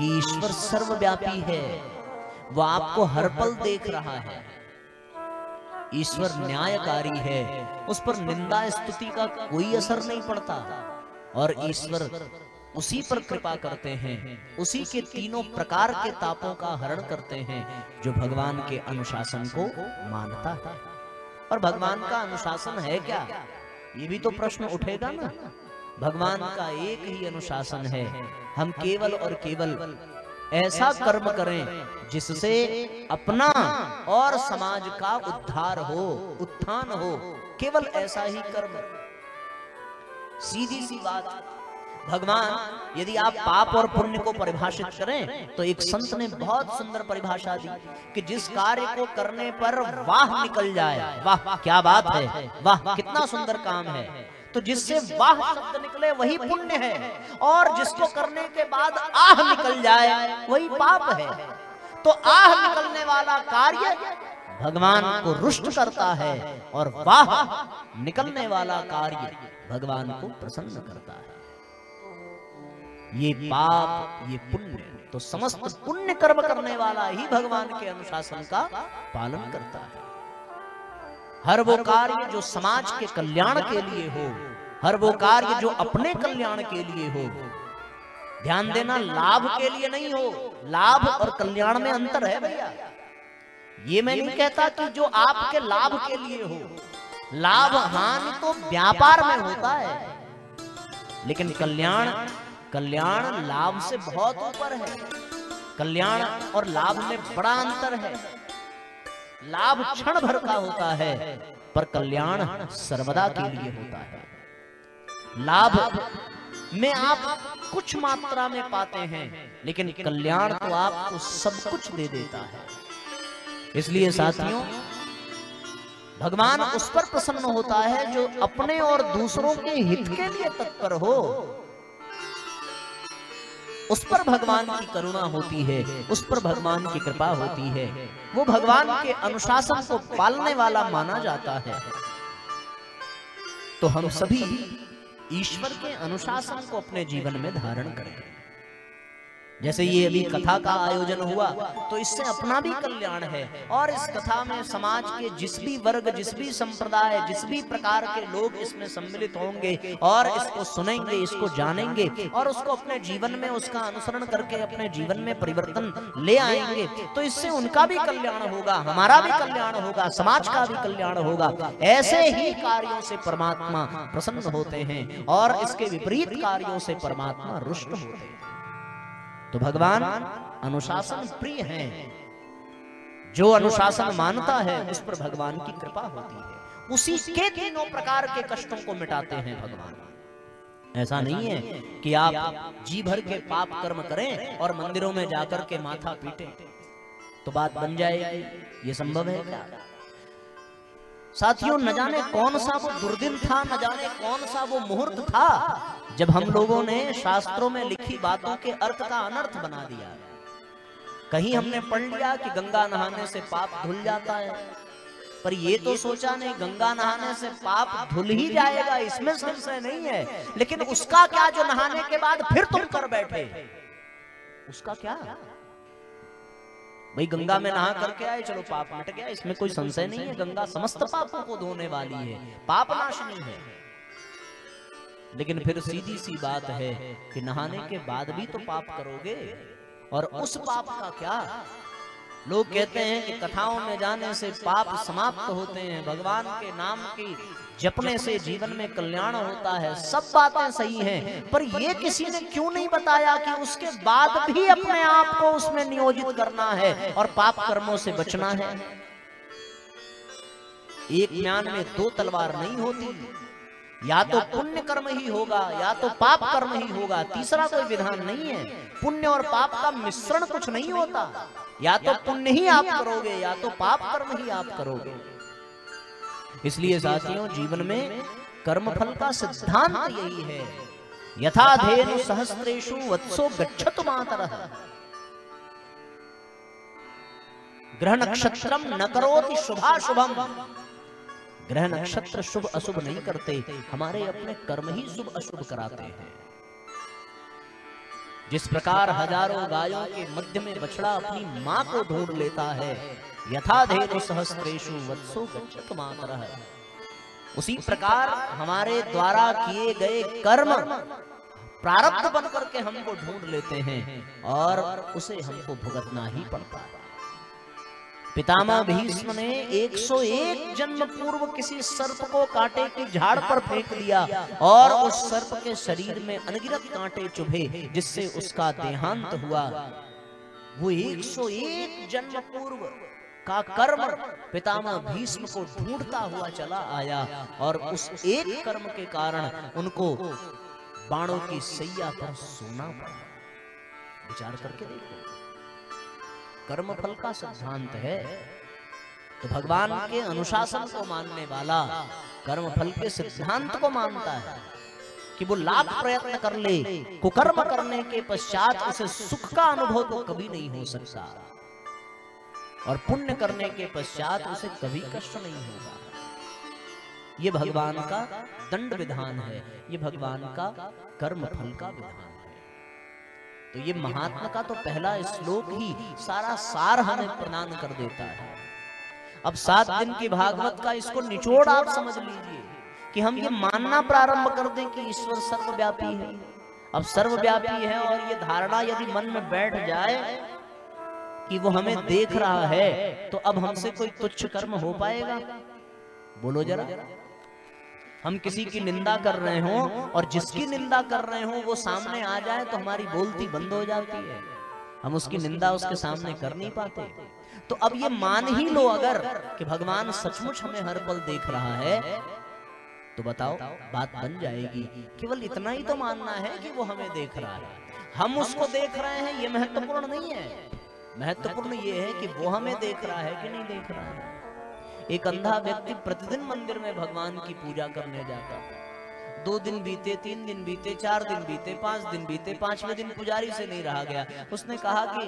कि ईश्वर सर्वव्यापी है, वह आपको हर पल देख रहा है। ईश्वर न्यायकारी है, उस पर निंदा स्तुति का कोई असर नहीं पड़ता, और ईश्वर उसी पर कृपा करते हैं, उसी के तीनों प्रकार के तापों का हरण करते हैं जो भगवान के अनुशासन को मानता है। और भगवान का अनुशासन है क्या, ये भी तो प्रश्न उठेगा ना। भगवान का एक ही अनुशासन है, हम केवल और केवल ऐसा कर्म करें जिससे अपना और समाज का उद्धार हो, उत्थान हो, केवल ऐसा ही कर्म। सीधी सी बात। भगवान यदि आप पाप और पुण्य को परिभाषित करें तो एक संत ने बहुत सुंदर परिभाषा दी कि जिस कार्य को करने पर वाह निकल जाए, वाह क्या बात है, वाह कितना सुंदर काम है, तो जिससे वाह शब्द निकले वही पुण्य है, और जिसको करने के बाद आह निकल जाए वही पाप है। तो आह निकलने वाला कार्य भगवान को रुष्ट करता है, और वाह निकलने वाला कार्य भगवान को प्रसन्न करता है। ये पाप ये पुण्य, तो समस्त पुण्य कर्म करने वाला ही भगवान के अनुशासन का पालन करता है। हर वो कार्य जो समाज के कल्याण के लिए हो, हर वो कार्य जो अपने कल्याण के लिए हो, ध्यान देना लाभ के लिए नहीं हो, लाभ और कल्याण में अंतर है भैया। ये मैं नहीं कहता कि जो आपके लाभ के लिए हो, लाभ हानि तो व्यापार में होता है, लेकिन कल्याण लाभ से बहुत ऊपर है। कल्याण और लाभ में बड़ा अंतर है। लाभ क्षण भर का होता है, पर कल्याण सर्वदा के लिए होता है। लाभ में आप कुछ मात्रा में पाते हैं, लेकिन कल्याण तो आपको सब कुछ दे देता है। इसलिए साथियों, भगवान उस पर प्रसन्न होता है जो अपने और दूसरों के हित के लिए तत्पर हो। उस पर भगवान की करुणा होती है, उस पर भगवान की कृपा होती है। वो भगवान के अनुशासन को पालने वाला माना जाता है। तो हम सभी ईश्वर के अनुशासन को अपने जीवन में धारण करें। जैसे ये अभी कथा का आयोजन हुआ, तो इससे अपना भी कल्याण है, और इस कथा में समाज के जिस भी वर्ग, जिस भी संप्रदाय, जिस भी प्रकार के लोग इसमें सम्मिलित होंगे और इसको सुनेंगे, इसको जानेंगे और उसको अपने जीवन में उसका अनुसरण करके अपने जीवन में परिवर्तन ले आएंगे, तो इससे उनका भी कल्याण होगा, हमारा भी कल्याण होगा, समाज का भी कल्याण होगा। ऐसे ही कार्यों से परमात्मा प्रसन्न होते हैं, और इसके विपरीत कार्यों से परमात्मा रुष्ट होते हैं। तो भगवान अनुशासन प्रिय हैं। जो अनुशासन मानता है उस पर भगवान की कृपा होती है। उसी के तीनों प्रकार के कष्टों को मिटाते हैं भगवान। ऐसा नहीं है कि आप जी भर के पाप कर्म करें और मंदिरों में जाकर के माथा पीटें तो बात बन जाएगी। ये संभव है क्या? साथियों, न जाने कौन सा वो दुर्दिन था, न जाने कौन सा वो मुहूर्त था जब हम लोगों ने शास्त्रों में लिखी बातों के अर्थ का अनर्थ बना दिया। कहीं हमने पढ़ लिया कि गंगा नहाने से पाप धुल जाता है, पर ये तो सोचा नहीं गंगा नहाने से पाप धुल ही जाएगा, इसमें संशय नहीं है। लेकिन उसका क्या जो नहाने के बाद फिर तुम कर बैठे, उसका क्या? भाई गंगा में नहा करके आए, चलो पाप मिट गया, इसमें कोई संशय नहीं है। गंगा समस्त पापों को धोने वाली है, पाप नाशनी है। लेकिन फिर सीधी सी बात है कि नहाने के बाद भी तो पाप करोगे, और उस पाप का क्या? लोग कहते हैं कि कथाओं में जाने से पाप समाप्त होते हैं, भगवान के नाम की जपने से जीवन में कल्याण होता है। सब बातें सही हैं, पर ये किसी ने क्यों नहीं बताया कि उसके बाद भी अपने आप को उसमें नियोजित करना है और पाप कर्मों से बचना है। एक म्यान में दो तलवार नहीं होती, या तो पुण्य कर्म ही होगा या तो पाप कर्म ही होगा, तीसरा कोई विधान नहीं है। पुण्य और पाप का मिश्रण कुछ नहीं होता, या तो पुण्य ही आप करोगे या तो पाप कर्म ही आप करोगे। इसलिए साथियों, जीवन में कर्मफल का सिद्धांत यही है, यथा धेनु सहस्रेषु वत्सो गच्छतु मातरः। ग्रह नक्षत्रम न करोति शुभाशुभम। ग्रह नक्षत्र शुभ अशुभ नहीं करते, हमारे अपने कर्म ही शुभ अशुभ कराते हैं। जिस प्रकार हजारों गायों के मध्य में बछड़ा अपनी माँ को ढूंढ लेता है, यथा धेनु सहस्त्रेषु वत्सो गच्छत मातरः, उसी प्रकार हमारे द्वारा किए गए कर्म प्रारब्ध बन करके हमको ढूंढ लेते हैं और उसे हमको भुगतना ही पड़ता है। पितामह भीष्म ने 101 जन्म पूर्व किसी सर्प को कांटे की झाड़ पर फेंक दिया और उस सर्प के शरीर में अनगिनत कांटे चुभे, जिससे उसका देहांत हुआ। वो 101 जन्म पूर्व का कर्म पितामह भीष्म को ढूंढता हुआ चला आया और उस एक कर्म के कारण उनको बाणों की सैया पर सोना पड़ा। विचार करके देखो, कर्म फल का सिद्धांत है। तो भगवान के अनुशासन को मानने वाला कर्म फल के सिद्धांत को मानता है कि वो लाख प्रयत्न कर ले, कुकर्म करने के पश्चात उसे सुख का अनुभव तो कभी नहीं हो सकता और पुण्य करने के पश्चात उसे कभी कष्ट नहीं होगा। ये भगवान का दंड विधान है, ये भगवान का कर्म फल का विधान है। तो ये महात्मा का तो पहला श्लोक ही सारा सार हमें प्रदान कर देता है। अब 7 दिन की भागवत का इसको निचोड़ आप समझ लीजिए कि हम ये मानना प्रारंभ कर दें कि ईश्वर सर्वव्यापी है। अब सर्वव्यापी है और ये धारणा यदि मन में बैठ जाए कि वो हमें देख रहा है, तो अब हमसे कोई तुच्छ कर्म हो पाएगा? बोलो जरा। हम किसी की निंदा कर रहे हो और जिसकी निंदा कर रहे हो वो सामने आ जाए तो हमारी बोलती बंद हो जाती है, हम उसकी निंदा उसके सामने कर नहीं पाते। तो अब ये मान ही लो अगर कि भगवान सचमुच हमें हर पल देख रहा है, तो बताओ बात बन जाएगी। केवल इतना ही तो मानना है कि वो हमें देख रहा है, हम उसको देख रहे हैं, ये महत्वपूर्ण नहीं है। महत्वपूर्ण ये है कि वो हमें देख रहा है कि नहीं देख रहा है। एक अंधा व्यक्ति प्रतिदिन मंदिर में भगवान की पूजा करने जाता, 2 दिन बीते, 3 दिन बीते, 4 दिन बीते, 5 दिन बीते, 5वें दिन पुजारी से नहीं रहा गया। उसने कहा कि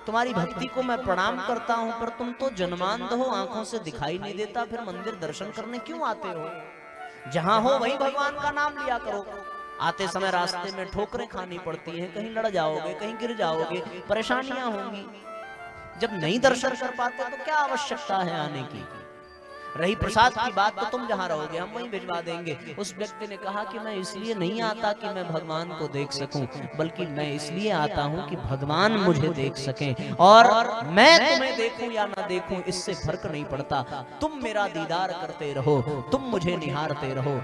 तुम्हारी भक्ति को मैं प्रणाम करता हूं, पर तुम तो जन्मांध हो, आंखों से दिखाई नहीं देता, फिर मंदिर दर्शन करने क्यों आते हो? जहां हो वहीं भगवान का नाम लिया करो। आते समय रास्ते में ठोकरें खानी पड़ती हैं, कहीं लड़ जाओगे, कहीं गिर जाओगे, परेशानियां होंगी। जब नहीं दर्शन कर पाते तो क्या आवश्यकता है आने की? रही प्रसाद की बात, तो तुम जहां रहोगे हम वहीं भिजवा देंगे। उस व्यक्ति ने कहा कि मैं इसलिए नहीं आता कि मैं भगवान को देख सकूं, बल्कि मैं इसलिए आता हूं कि भगवान मुझे देख सकें, और मैं तुम्हें देखूं या ना देखूं इससे फर्क नहीं पड़ता। तुम मेरा दीदार करते रहो, तुम मुझे निहारते रहो,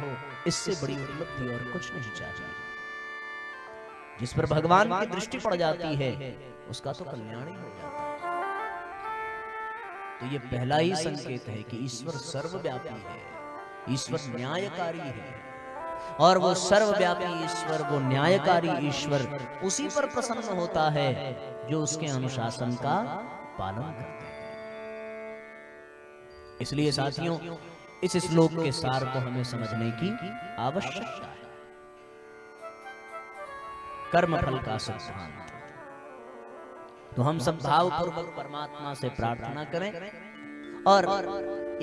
इससे बड़ी उपलब्धि और कुछ नहीं चाहिए। जिस पर भगवान की दृष्टि पड़ जाती है उसका तो कल्याण ही हो जाता है। तो ये पहला ही संकेत है कि ईश्वर सर्वव्यापी है, ईश्वर न्यायकारी है, और वो सर्वव्यापी ईश्वर, वो न्यायकारी ईश्वर उसी पर प्रसन्न होता है जो उसके अनुशासन का पालन करते हैं। इसलिए साथियों, इस श्लोक के सार को हमें समझने की आवश्यकता है। कर्म फल का सिद्धांत। तो हम सब भावपूर्वक परमात्मा से प्रार्थना करें और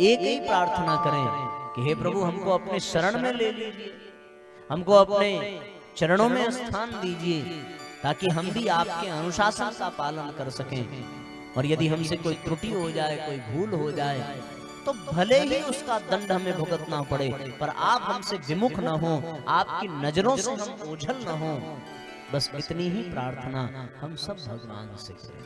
एक ही प्रार्थना करें कि हे प्रभु, हमको अपने शरण में ले लीजिए, हमको अपने चरणों में स्थान दीजिए, ताकि हम भी आपके अनुशासन का पालन कर सकें। और यदि हमसे कोई त्रुटि हो जाए, कोई भूल हो जाए, तो भले ही उसका दंड हमें भुगतना पड़े, पर आप हमसे विमुख न हो, आपकी नजरों से हम ओझल न हो। बस इतनी ही प्रार्थना हम सब भगवान से करें।